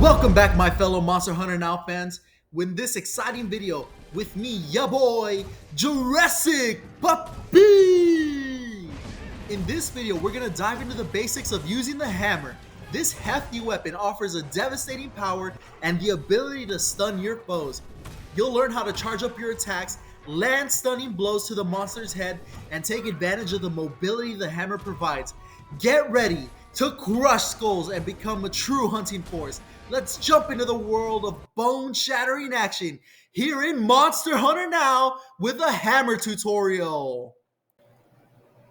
Welcome back, my fellow Monster Hunter Now fans, with this exciting video with me, ya boy, Jurassic Puppy! In this video, we're gonna dive into the basics of using the hammer. This hefty weapon offers a devastating power and the ability to stun your foes. You'll learn how to charge up your attacks, land stunning blows to the monster's head, and take advantage of the mobility the hammer provides. Get ready to crush skulls and become a true hunting force. Let's jump into the world of bone-shattering action here in Monster Hunter Now with a hammer tutorial.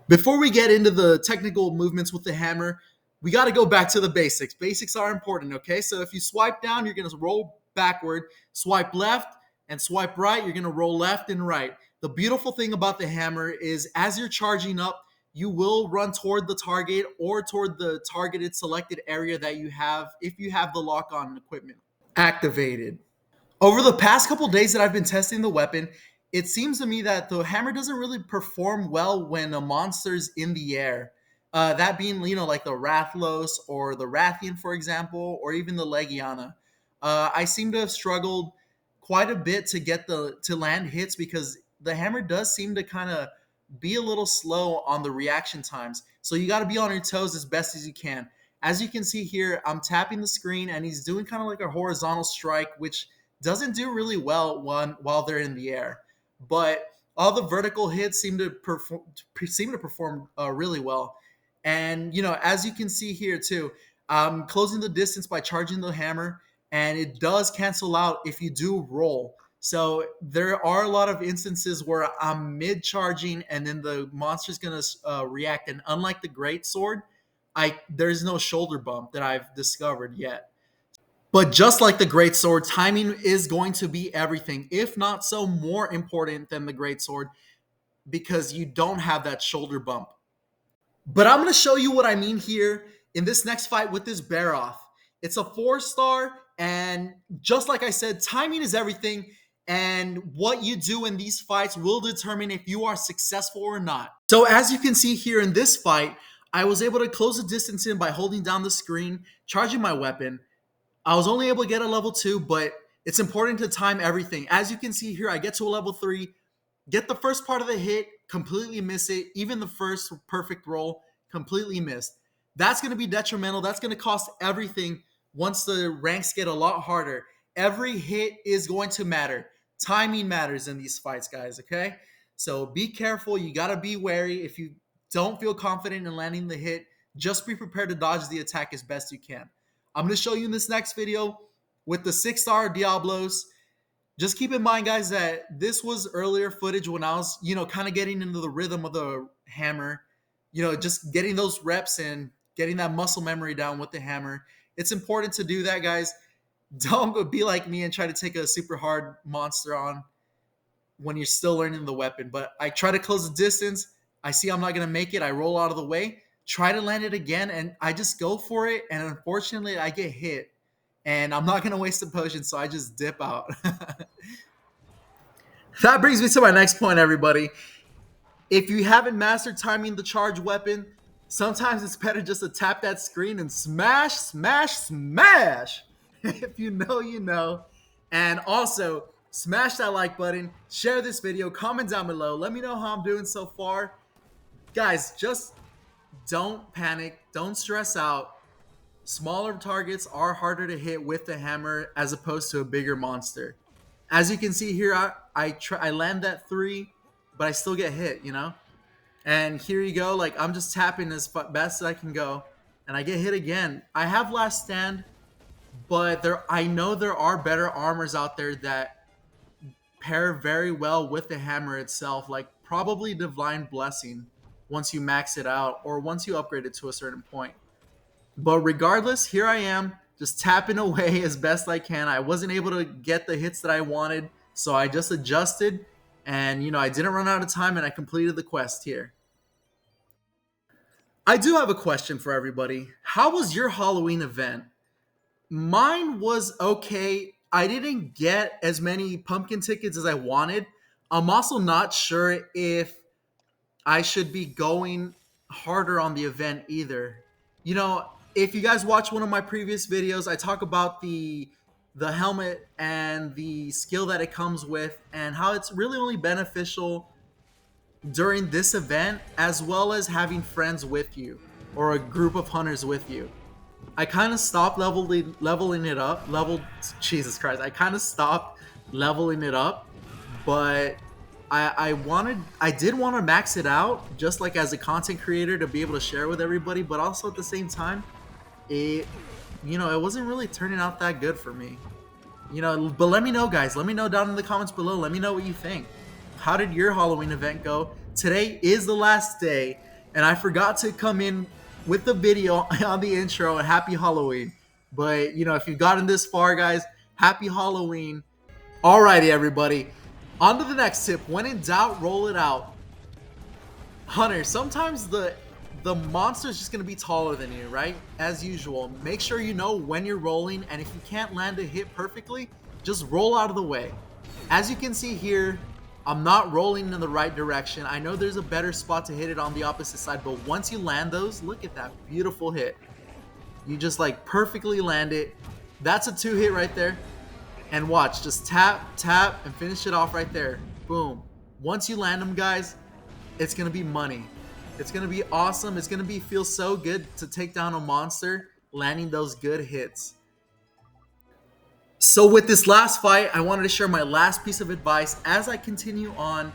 Before we get into the technical movements with the hammer, we got to go back to the basics. Basics are important, okay? So if you swipe down, you're going to roll backward, swipe left, and swipe right, you're going to roll left and right. The beautiful thing about the hammer is as you're charging up, you will run toward the target or toward the targeted selected area that you have if you have the lock-on equipment activated. Over the past couple days that I've been testing the weapon, it seems to me that the hammer doesn't really perform well when a monster's in the air. That being, like the Rathlos or the Rathian, for example, or even the Legiana. I seem to have struggled quite a bit to land hits because the hammer does seem to kind of be a little slow on the reaction times. So you got to be on your toes as best as you can. As you can see here, I'm tapping the screen and he's doing kind of like a horizontal strike, which doesn't do really well while they're in the air. But all the vertical hits seem to perform really well. And, as you can see here too, I'm closing the distance by charging the hammer, and it does cancel out if you do roll. So there are a lot of instances where I'm mid-charging and then the monster's going to react. And unlike the Great Sword, there's no shoulder bump that I've discovered yet. But just like the Great Sword, timing is going to be everything, if not so more important than the Great Sword, because you don't have that shoulder bump. But I'm going to show you what I mean here in this next fight with this Baroth. It's a 4-star, and just like I said, timing is everything. And what you do in these fights will determine if you are successful or not. So as you can see here in this fight, I was able to close the distance in by holding down the screen, charging my weapon. I was only able to get a level 2, but it's important to time everything. As you can see here, I get to a level 3, get the first part of the hit, completely miss it. Even the first perfect roll, completely missed. That's going to be detrimental. That's going to cost everything once the ranks get a lot harder. Every hit is going to matter. Timing matters in these fights, guys, okay? So be careful. You got to be wary. If you don't feel confident in landing the hit, just be prepared to dodge the attack as best you can. I'm going to show you in this next video with the 6-star Diablos. Just keep in mind, guys, that this was earlier footage when I was, kind of getting into the rhythm of the hammer, just getting those reps and getting that muscle memory down with the hammer. It's important to do that, guys. Don't be like me and try to take a super hard monster on when you're still learning the weapon. But I try to close the distance. I see I'm not going to make it. I roll out of the way, try to land it again, and I just go for it. And unfortunately, I get hit. And I'm not going to waste a potion, so I just dip out. That brings me to my next point, everybody. If you haven't mastered timing the charge weapon, sometimes it's better just to tap that screen and smash, smash, smash. If you know, you know. And also, smash that like button, share this video, comment down below. Let me know how I'm doing so far. Guys, just don't panic. Don't stress out. Smaller targets are harder to hit with the hammer as opposed to a bigger monster. As you can see here, I land that 3, but I still get hit, And here you go. Like, I'm just tapping as best as I can go, and I get hit again. I have last stand, but I know there are better armors out there that pair very well with the hammer itself, like probably Divine Blessing once you max it out or once you upgrade it to a certain point. But regardless, here I am, just tapping away as best I can. I wasn't able to get the hits that I wanted, so I just adjusted, and, I didn't run out of time, and I completed the quest here. I do have a question for everybody. How was your Halloween event? Mine was okay. I didn't get as many pumpkin tickets as I wanted. I'm also not sure if I should be going harder on the event either. If you guys watch one of my previous videos, I talk about the helmet and the skill that it comes with and how it's really only beneficial during this event, as well as having friends with you or a group of hunters with you. I kind of stopped leveling it up. Jesus Christ! I kind of stopped leveling it up, but I did want to max it out, just like as a content creator to be able to share with everybody. But also at the same time, it it wasn't really turning out that good for me. But let me know, guys. Let me know down in the comments below. Let me know what you think. How did your Halloween event go? Today is the last day, and I forgot to come in with the video on the intro and happy Halloween. But if you've gotten this far, guys, happy Halloween. Alrighty, everybody. On to the next tip. When in doubt, roll it out. Hunter, sometimes the monster is just going to be taller than you, right? As usual, make sure you know when you're rolling, and if you can't land a hit perfectly, just roll out of the way. As you can see here, I'm not rolling in the right direction. I know there's a better spot to hit it on the opposite side, but once you land those, look at that beautiful hit. You just like perfectly land it. That's a 2-hit right there. And watch, just tap, tap, and finish it off right there. Boom. Once you land them, guys, it's going to be money. It's going to be awesome. It's going to feel so good to take down a monster, landing those good hits. So with this last fight, I wanted to share my last piece of advice as I continue on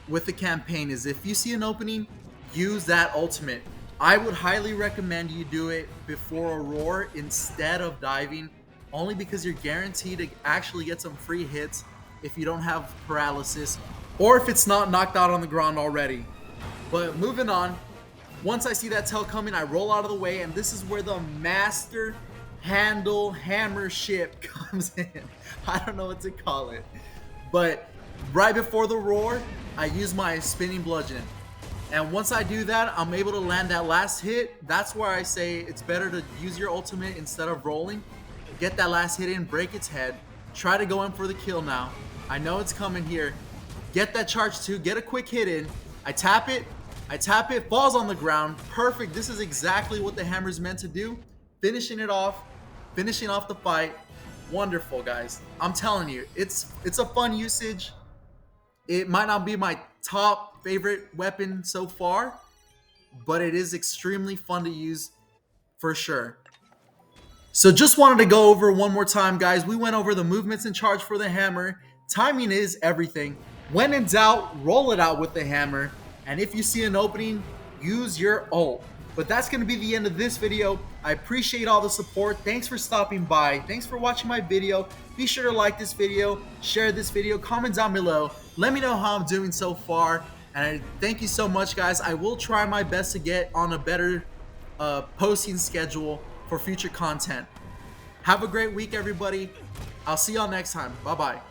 with the campaign is if you see an opening, use that ultimate. I would highly recommend you do it before a roar instead of diving, only because you're guaranteed to actually get some free hits if you don't have paralysis or if it's not knocked out on the ground already. But moving on, once I see that tail coming, I roll out of the way, and this is where the master handle hammer ship comes in. I don't know what to call it. But right before the roar, I use my spinning bludgeon. And once I do that, I'm able to land that last hit. That's where I say it's better to use your ultimate instead of rolling. Get that last hit in, break its head. Try to go in for the kill now. I know it's coming here. Get that charge 2, get a quick hit in. I tap it, falls on the ground. Perfect. This is exactly what the hammer's meant to do. Finishing it off, finishing off the fight. Wonderful, guys. I'm telling you, it's a fun usage. It might not be my top favorite weapon so far, but it is extremely fun to use for sure. So just wanted to go over one more time, guys. We went over the movements and charge for the hammer. Timing is everything. When in doubt, roll it out with the hammer. And if you see an opening, use your ult. But that's going to be the end of this video. I appreciate all the support. Thanks for stopping by. Thanks for watching my video. Be sure to like this video, share this video, comment down below. Let me know how I'm doing so far. And thank you so much, guys. I will try my best to get on a better posting schedule for future content. Have a great week, everybody. I'll see y'all next time. Bye-bye.